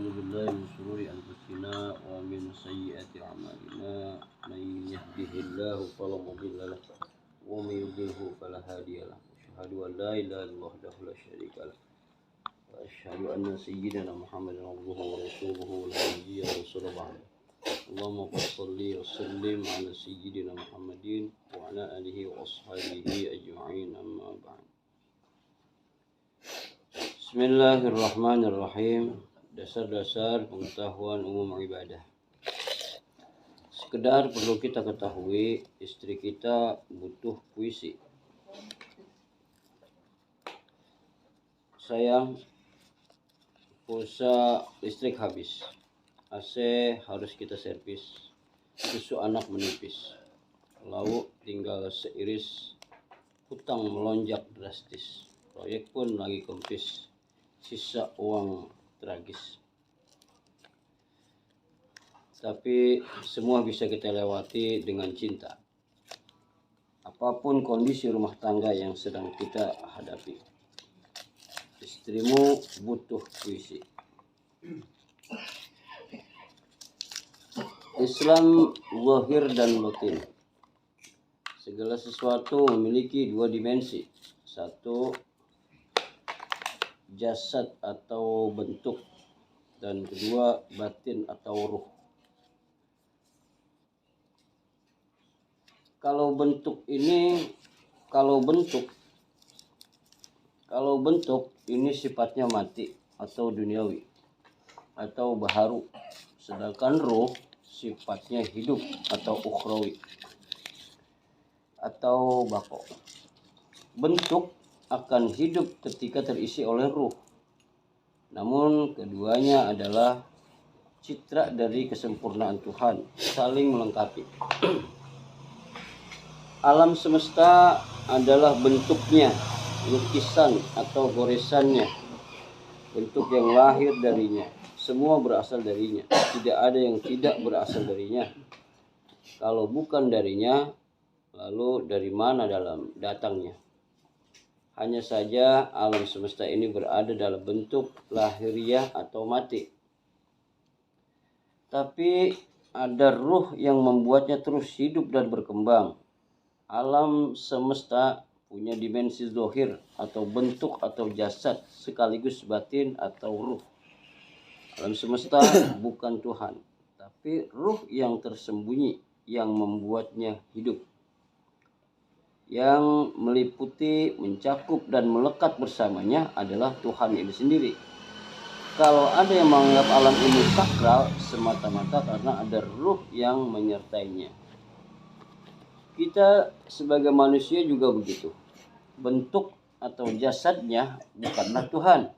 بالله من شرور أنفسنا ومن سيئات أعمالنا من يهده الله فلا مضل له ومن يضلل فلا هادي له أشهد أن لا إله إلا الله وحده لا شريك له وأشهد أن سيدنا محمدا عبده ورسوله لا نبي ورسول بعده اللهم صل وسلم على سيدنا محمد وعلى آله وأصحابه أجمعين أما بعد. Bismillahirrahmanirrahim. Dasar-dasar pengetahuan umum ibadah. Sekedar perlu kita ketahui, istri kita butuh puisi. Sayang, pulsa listrik habis. AC harus kita servis. Susu anak menipis. Lauk tinggal seiris. Hutang melonjak drastis. Proyek pun lagi kempis. Sisa uang tragis. Tapi semua bisa kita lewati dengan cinta. Apapun kondisi rumah tangga yang sedang kita hadapi. Istrimu butuh puisi. Islam zahir dan batin. Segala sesuatu memiliki dua dimensi. Satu, jasad atau bentuk, dan kedua batin atau ruh. Kalau bentuk ini sifatnya mati atau duniawi atau baharu, sedangkan ruh sifatnya hidup atau ukhrawi atau bako. Bentuk akan hidup ketika terisi oleh ruh. Namun keduanya adalah citra dari kesempurnaan Tuhan, saling melengkapi. Alam semesta adalah bentuknya, lukisan atau goresannya, bentuk yang lahir darinya. Semua berasal darinya, tidak ada yang tidak berasal darinya. Kalau bukan darinya, lalu dari mana datangnya? Hanya saja alam semesta ini berada dalam bentuk lahiriah atau mati. Tapi ada ruh yang membuatnya terus hidup dan berkembang. Alam semesta punya dimensi zahir atau bentuk atau jasad, sekaligus batin atau ruh. Alam semesta bukan Tuhan, tapi ruh yang tersembunyi yang membuatnya hidup, yang meliputi, mencakup dan melekat bersamanya adalah Tuhan itu sendiri. Kalau ada yang menganggap alam ini sakral, semata-mata karena ada ruh yang menyertainya. Kita sebagai manusia juga begitu. Bentuk atau jasadnya bukanlah Tuhan,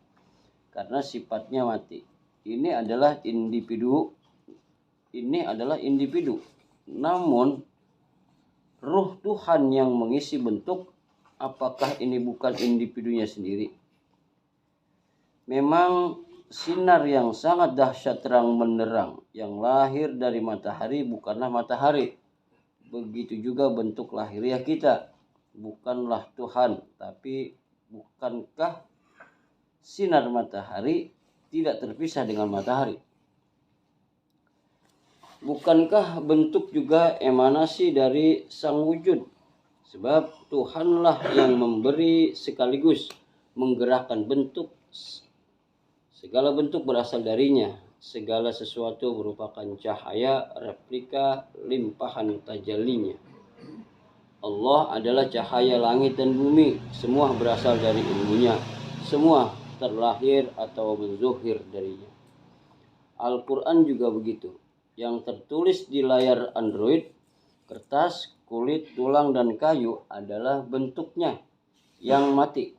karena sifatnya mati. Ini adalah individu. Namun ruh Tuhan yang mengisi bentuk, apakah ini bukan individunya sendiri? Memang sinar yang sangat dahsyat terang benderang yang lahir dari matahari bukanlah matahari. Begitu juga bentuk lahiriah kita bukanlah Tuhan, tapi bukankah sinar matahari tidak terpisah dengan matahari? Bukankah bentuk juga emanasi dari sang wujud? Sebab Tuhanlah yang memberi sekaligus menggerakkan bentuk. Segala bentuk berasal darinya. Segala sesuatu merupakan cahaya, replika, limpahan tajallinya. Allah adalah cahaya langit dan bumi. Semua berasal dari ilmunya. Semua terlahir atau menzuhir darinya. Al-Quran juga begitu. Yang tertulis di layar Android, kertas, kulit, tulang, dan kayu adalah bentuknya yang mati.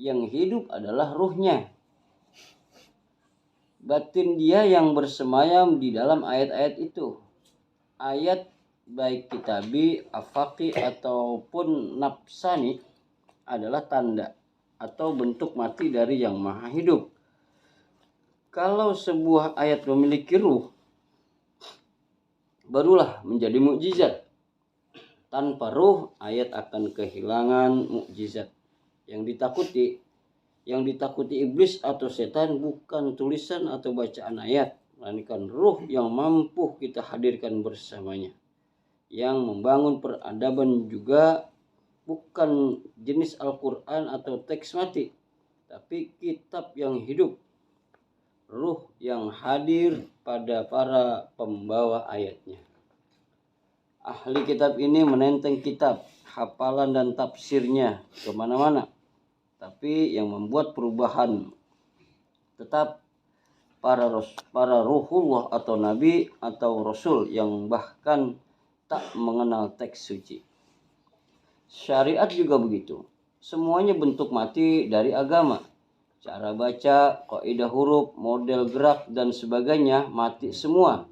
Yang hidup adalah ruhnya. Batin dia yang bersemayam di dalam ayat-ayat itu. Ayat baik kitabi, afaqi ataupun nafsani adalah tanda atau bentuk mati dari yang maha hidup. Kalau sebuah ayat memiliki ruh, barulah menjadi mukjizat. Tanpa ruh, ayat akan kehilangan mukjizat. Yang ditakuti Yang ditakuti iblis atau setan bukan tulisan atau bacaan ayat, melainkan ruh yang mampu kita hadirkan bersamanya. Yang membangun peradaban juga bukan jenis Al-Quran atau teks mati, tapi kitab yang hidup, ruh yang hadir pada para pembawa ayatnya. Ahli kitab ini menenteng kitab, hafalan dan tafsirnya kemana-mana, tapi yang membuat perubahan tetap para ruhullah atau nabi atau rasul yang bahkan tak mengenal teks suci. Syariat juga begitu. Semuanya bentuk mati dari agama. Cara baca, kaidah huruf, model gerak dan sebagainya mati semua.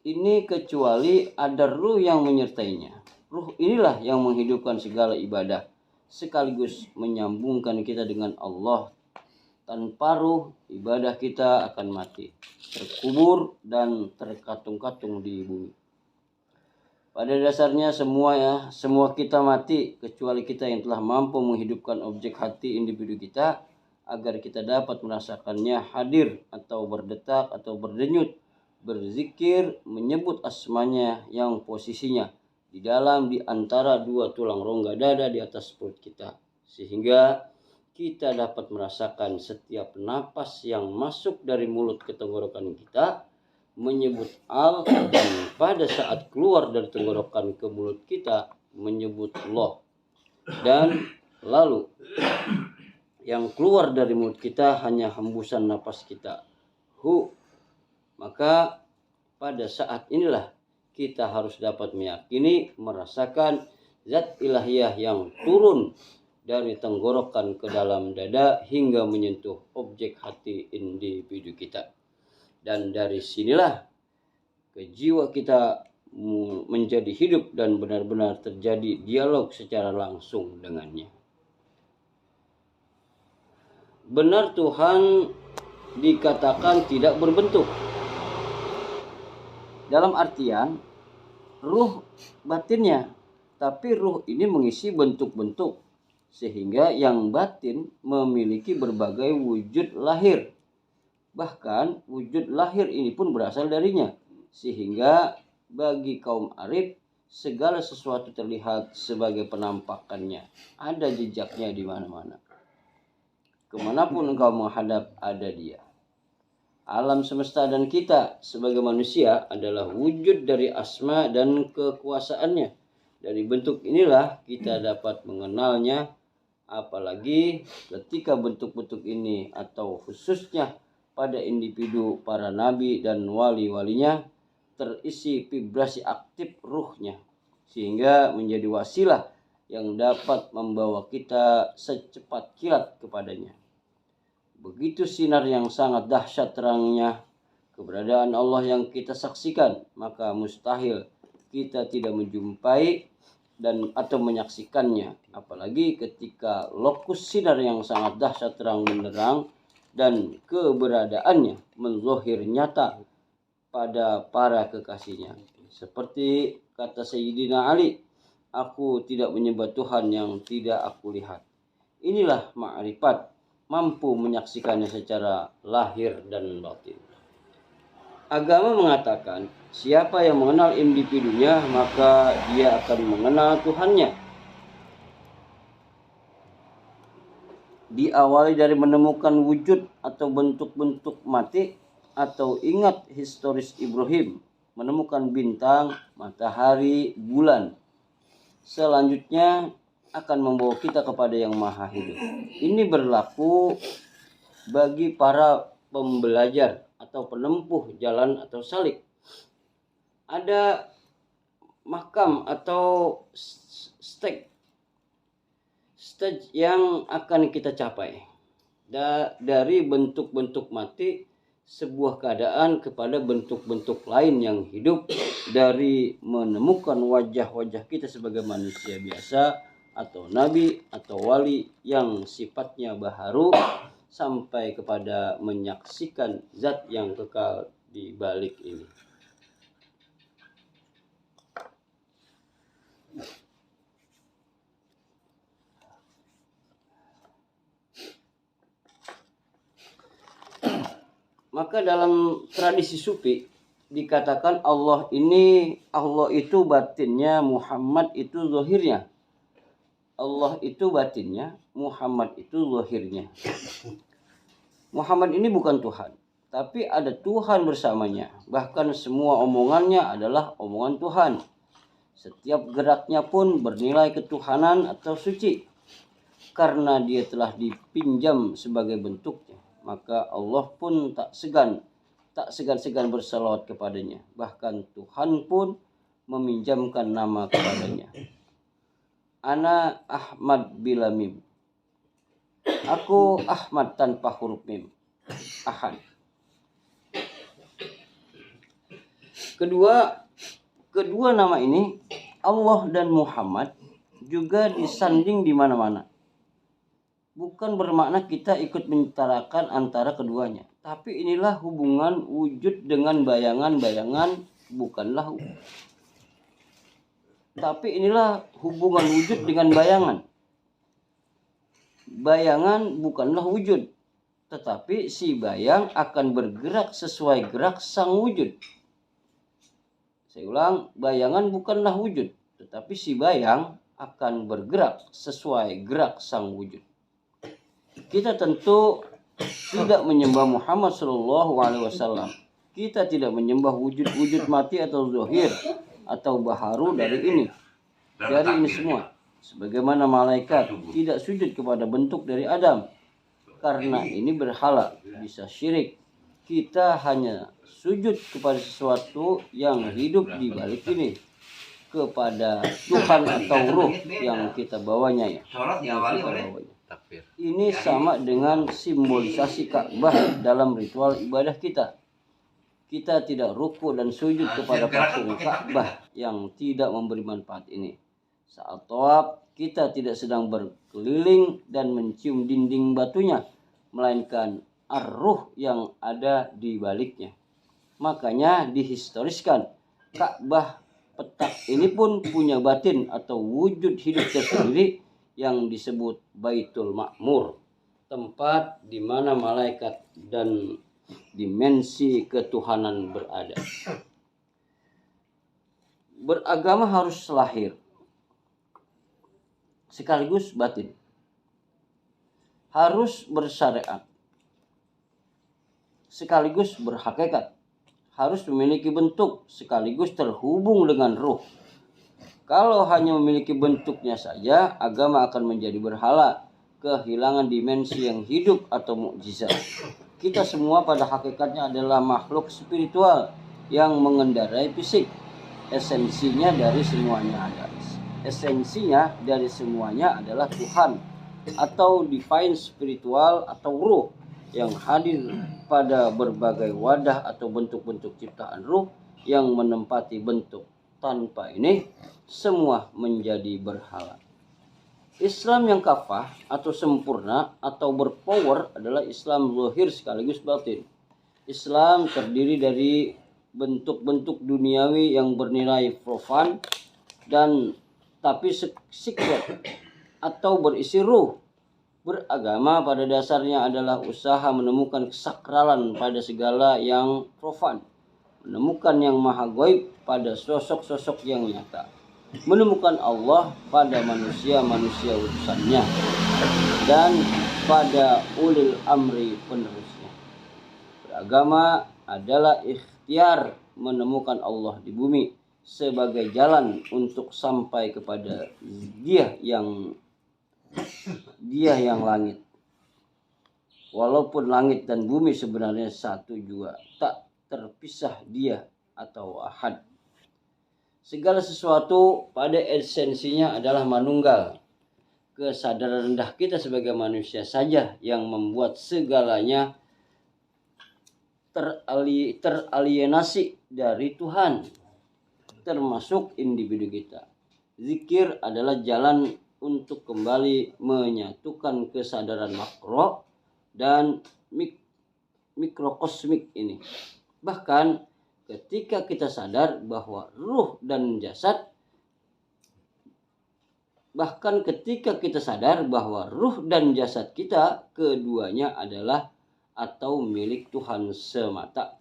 Ini kecuali ada ruh yang menyertainya. Ruh inilah yang menghidupkan segala ibadah, sekaligus menyambungkan kita dengan Allah. Tanpa ruh, ibadah kita akan mati, terkubur dan terkatung-katung di bumi. Pada dasarnya semua kita mati, kecuali kita yang telah mampu menghidupkan objek hati individu kita, agar kita dapat merasakannya hadir atau berdetak atau berdenyut, berzikir, menyebut asmanya yang posisinya di antara dua tulang rongga dada di atas perut kita, sehingga kita dapat merasakan setiap napas yang masuk dari mulut ke tenggorokan kita menyebut al, dan pada saat keluar dari tenggorokan ke mulut kita menyebut Allah, dan lalu yang keluar dari mulut kita hanya hembusan napas kita, hu. Maka pada saat inilah kita harus dapat meyakini, merasakan zat ilahiyah yang turun dari tenggorokan ke dalam dada hingga menyentuh objek hati individu kita. Dan dari sinilah jiwa kita menjadi hidup dan benar-benar terjadi dialog secara langsung dengannya. Benar Tuhan dikatakan tidak berbentuk, dalam artian ruh batinnya, tapi ruh ini mengisi bentuk-bentuk, sehingga yang batin memiliki berbagai wujud lahir. Bahkan wujud lahir ini pun berasal darinya, sehingga bagi kaum arif segala sesuatu terlihat sebagai penampakannya, ada jejaknya di mana-mana. Kemanapun engkau menghadap ada dia. Alam semesta dan kita sebagai manusia adalah wujud dari asma dan kekuasaannya. Dari bentuk inilah kita dapat mengenalnya, apalagi ketika bentuk-bentuk ini atau khususnya pada individu para nabi dan wali-walinya terisi vibrasi aktif ruhnya, sehingga menjadi wasilah yang dapat membawa kita secepat kilat kepadanya. Begitu sinar yang sangat dahsyat terangnya keberadaan Allah yang kita saksikan, maka mustahil kita tidak menjumpai dan atau menyaksikannya, apalagi ketika lokus sinar yang sangat dahsyat terang benderang dan keberadaannya menzohir nyata pada para kekasihnya. Seperti kata Sayyidina Ali, aku tidak menyembah Tuhan yang tidak aku lihat. Inilah ma'rifat, mampu menyaksikannya secara lahir dan batin. Agama mengatakan siapa yang mengenal individunya maka dia akan mengenal Tuhannya. Diawali dari menemukan wujud atau bentuk-bentuk mati, atau ingat historis Ibrahim menemukan bintang, matahari, bulan. Selanjutnya akan membawa kita kepada yang maha hidup. Ini berlaku bagi para pembelajar atau penempuh jalan atau salik. Ada makam atau stage yang akan kita capai. Dari bentuk-bentuk mati sebuah keadaan kepada bentuk-bentuk lain yang hidup, dari menemukan wajah-wajah kita sebagai manusia biasa atau nabi atau wali yang sifatnya baharu, sampai kepada menyaksikan zat yang kekal di balik ini. Maka dalam tradisi sufi dikatakan Allah itu batinnya, Muhammad itu zahirnya. Allah itu batinnya, Muhammad itu zahirnya. Muhammad ini bukan Tuhan, tapi ada Tuhan bersamanya. Bahkan semua omongannya adalah omongan Tuhan. Setiap geraknya pun bernilai ketuhanan atau suci. Karena dia telah dipinjam sebagai bentuknya, maka Allah pun tak segan-segan bersalawat kepadanya. Bahkan Tuhan pun meminjamkan nama kepadanya. Ana Ahmad bila mim. Aku Ahmad tanpa huruf mim. Ahad. Kedua nama ini, Allah dan Muhammad, juga disanding di mana-mana. Bukan bermakna kita ikut menyetarakan antara keduanya. Tapi inilah hubungan wujud dengan bayangan-bayangan, bukanlah. Tapi inilah hubungan wujud dengan bayangan. Bayangan bukanlah wujud. Tetapi si bayang akan bergerak sesuai gerak sang wujud. Saya ulang, bayangan bukanlah wujud. Tetapi si bayang akan bergerak sesuai gerak sang wujud. Kita tentu tidak menyembah Muhammad SAW. Kita tidak menyembah wujud-wujud mati atau zahir atau baharu dari ini semua. Sebagaimana malaikat tidak sujud kepada bentuk dari Adam, karena ini berhala, bisa syirik. Kita hanya sujud kepada sesuatu yang hidup di balik ini, kepada Tuhan atau ruh yang kita bawanya ya. Ini sama dengan simbolisasi Ka'bah dalam ritual ibadah kita. Kita tidak ruku dan sujud kepada patung Ka'bah yang tidak memberi manfaat ini. Saat tawaf, kita tidak sedang berkeliling dan mencium dinding batunya, melainkan ar-ruh yang ada di baliknya. Makanya dihistoriskan, Ka'bah petak ini pun punya batin atau wujud hidup tersendiri yang disebut Baitul Ma'mur, tempat di mana malaikat dan dimensi ketuhanan berada. Beragama harus lahir sekaligus batin. Harus bersyariat sekaligus berhakikat. Harus memiliki bentuk sekaligus terhubung dengan ruh. Kalau hanya memiliki bentuknya saja, agama akan menjadi berhala, kehilangan dimensi yang hidup atau mukjizat. Kita semua pada hakikatnya adalah makhluk spiritual yang mengendarai fisik. Esensinya dari semuanya adalah Tuhan atau divine spiritual atau ruh yang hadir pada berbagai wadah atau bentuk-bentuk ciptaan ruh yang menempati bentuk. Tanpa ini semua menjadi berhala. Islam yang kafah atau sempurna atau berpower adalah Islam zahir sekaligus batin. Islam terdiri dari bentuk-bentuk duniawi yang bernilai profan dan tapi secret atau berisi ruh. Beragama pada dasarnya adalah usaha menemukan kesakralan pada segala yang profan, menemukan yang maha gaib pada sosok-sosok yang nyata, menemukan Allah pada manusia-manusia utusannya, dan pada ulil amri penerusnya. Beragama adalah ikhtiar menemukan Allah di bumi sebagai jalan untuk sampai kepada Dia yang langit. Walaupun langit dan bumi sebenarnya satu juga, tak terpisah Dia atau ahad. Segala sesuatu pada esensinya adalah manunggal. Kesadaran rendah kita sebagai manusia saja yang membuat segalanya teralienasi dari Tuhan, termasuk individu kita. Zikir adalah jalan untuk kembali menyatukan kesadaran makro dan mikrokosmik ini. Bahkan ketika kita sadar bahwa ruh dan jasad kita keduanya adalah atau milik Tuhan semata.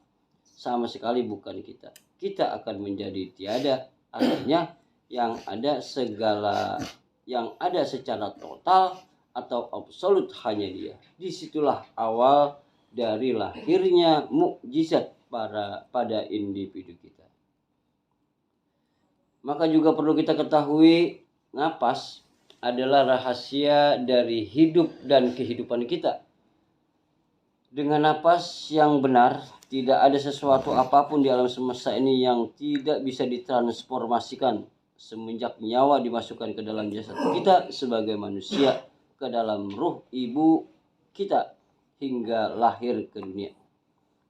Sama sekali bukan kita. Kita akan menjadi tiada, artinya yang ada secara total atau absolut hanya Dia. Disitulah awal dari lahirnya mukjizat pada individu kita. Maka juga perlu kita ketahui, napas adalah rahasia dari hidup dan kehidupan kita. Dengan napas yang benar, tidak ada sesuatu apapun di alam semesta ini yang tidak bisa ditransformasikan semenjak nyawa dimasukkan ke dalam jasad kita sebagai manusia, ke dalam ruh ibu kita hingga lahir ke dunia.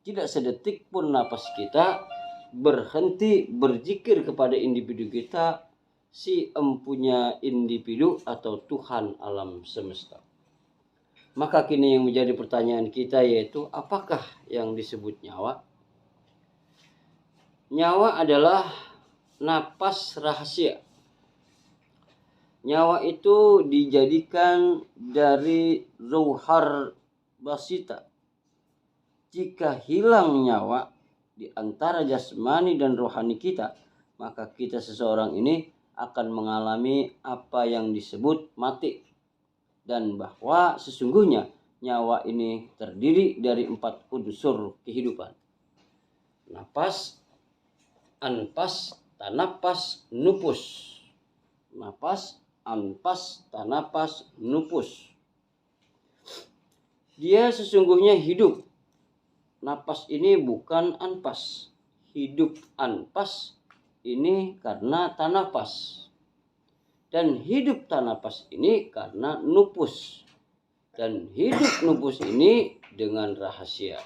Tidak sedetik pun napas kita berhenti berzikir kepada individu kita, si empunya individu atau Tuhan alam semesta. Maka kini yang menjadi pertanyaan kita yaitu, apakah yang disebut nyawa? Nyawa adalah napas rahasia. Nyawa itu dijadikan dari zauhar basita. Jika hilang nyawa di antara jasmani dan rohani kita, maka kita seseorang ini akan mengalami apa yang disebut mati. Dan bahwa sesungguhnya nyawa ini terdiri dari 4 unsur kehidupan. Napas, anpas, tanapas, nupus. Napas, anpas, tanapas, nupus. Dia sesungguhnya hidup. Napas ini bukan anpas. Hidup anpas ini karena tanapas. Dan hidup tanapas ini karena nupus. Dan hidup nupus ini dengan rahasia.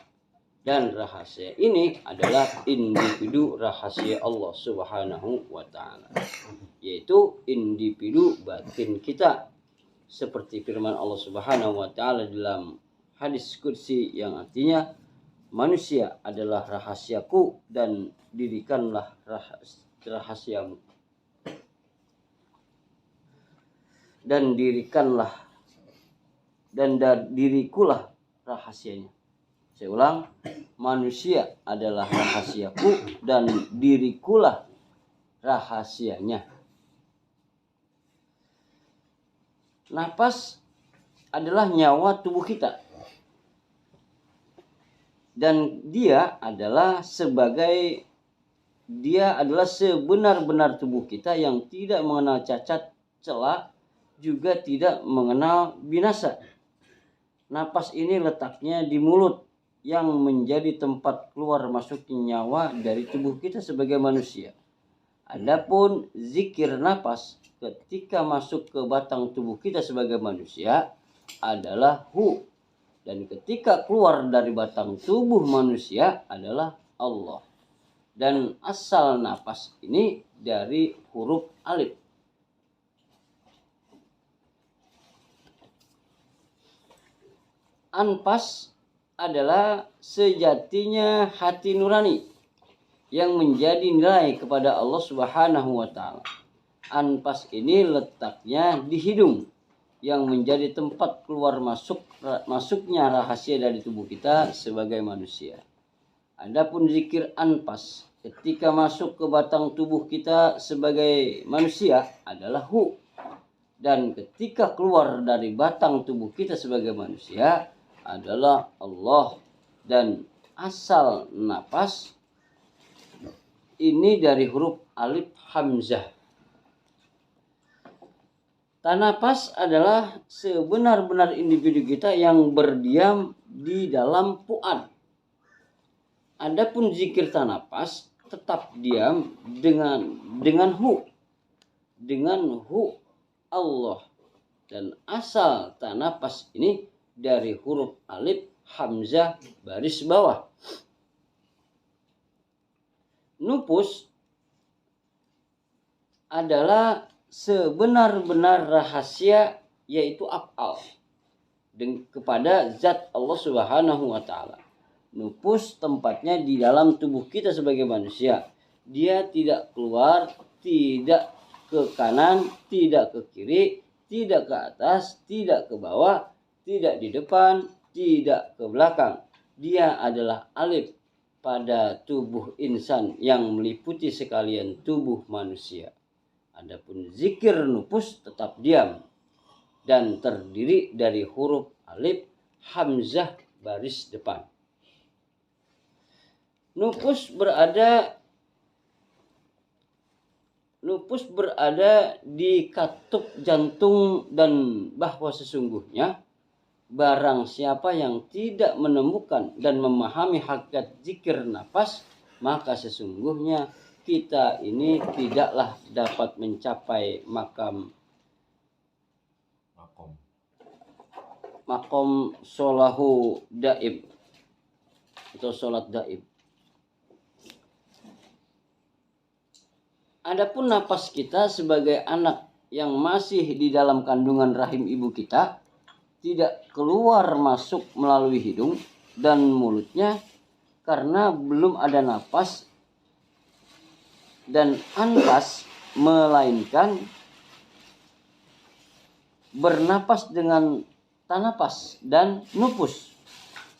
Dan rahasia ini adalah individu rahasia Allah Subhanahu wa ta'ala. Yaitu individu batin kita. Seperti firman Allah Subhanahu wa ta'ala dalam hadis qudsi yang artinya, manusia adalah rahasiaku dan dirikanlah rahasiamu. Dan dirikulah rahasianya. Saya ulang, manusia adalah rahasiaku dan dirikulah rahasianya. Napas adalah nyawa tubuh kita. Dan dia adalah sebenar-benar tubuh kita yang tidak mengenal cacat, celah, juga tidak mengenal binasa. Napas ini letaknya di mulut yang menjadi tempat keluar masuknya nyawa dari tubuh kita sebagai manusia. Adapun zikir napas ketika masuk ke batang tubuh kita sebagai manusia adalah hu, dan ketika keluar dari batang tubuh manusia adalah Allah. Dan asal napas ini dari huruf alif. Anpas adalah sejatinya hati nurani yang menjadi nilai kepada Allah Subhanahu wa ta'ala. Anpas ini letaknya di hidung yang menjadi tempat keluar masuknya rahasia dari tubuh kita sebagai manusia. Adapun zikir anpas ketika masuk ke batang tubuh kita sebagai manusia adalah hu, dan ketika keluar dari batang tubuh kita sebagai manusia adalah Allah. Dan asal napas ini dari huruf alif hamzah. Tanapas adalah sebenar-benar individu kita yang berdiam di dalam fuad. Adapun zikir tanapas tetap diam dengan hu Allah. Dan asal tanapas ini dari huruf alif hamzah baris bawah. Nupus adalah sebenar-benar rahasia, yaitu af'al kepada zat Allah Subhanahu wa ta'ala. Nupus tempatnya di dalam tubuh kita sebagai manusia. Dia tidak keluar, tidak ke kanan, tidak ke kiri, tidak ke atas, tidak ke bawah, tidak di depan, tidak ke belakang. Dia adalah alif pada tubuh insan yang meliputi sekalian tubuh manusia. Adapun zikir nufus tetap diam dan terdiri dari huruf alif, hamzah baris depan. Nufus berada di katup jantung, dan bahwa sesungguhnya barang siapa yang tidak menemukan dan memahami hakikat zikir nafas, maka sesungguhnya kita ini tidaklah dapat mencapai makom sholahu daib atau sholat daib. Adapun napas kita sebagai anak yang masih di dalam kandungan rahim ibu kita, tidak keluar masuk melalui hidung dan mulutnya karena belum ada napas dan anfas, melainkan bernapas dengan tanapas dan nufus.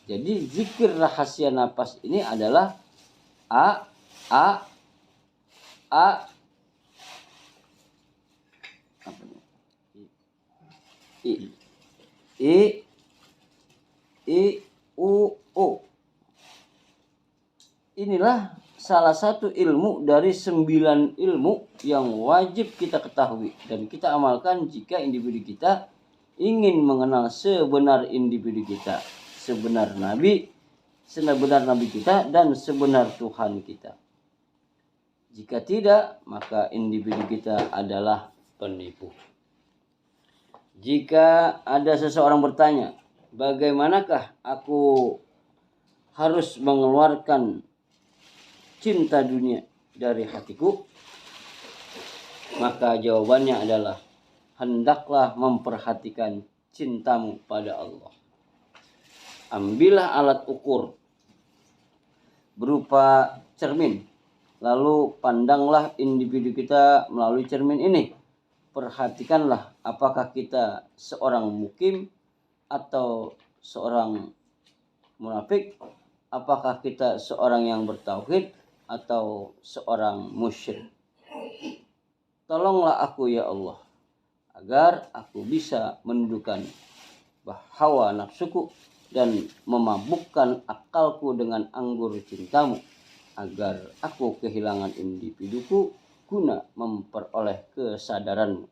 Jadi zikir rahasia napas ini adalah a i u o. Inilah salah satu ilmu dari 9 ilmu yang wajib kita ketahui dan kita amalkan jika individu kita ingin mengenal sebenar individu kita, sebenar nabi kita dan sebenar Tuhan kita. Jika tidak, maka individu kita adalah penipu. Jika ada seseorang bertanya, bagaimanakah aku harus mengeluarkan cinta dunia dari hatiku? Maka jawabannya adalah, hendaklah memperhatikan cintamu pada Allah. Ambillah alat ukur berupa cermin, lalu pandanglah individu kita melalui cermin ini. Perhatikanlah apakah kita seorang mukim atau seorang munafik, apakah kita seorang yang bertauhid atau seorang musyrik. Tolonglah aku ya Allah, agar aku bisa menundukkan hawa nafsuku dan memabukkan akalku dengan anggur cintamu, agar aku kehilangan individuku guna memperoleh kesadaranmu,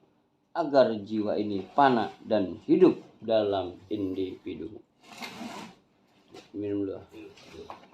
agar jiwa ini fana dan hidup dalam individu. Minum dulu.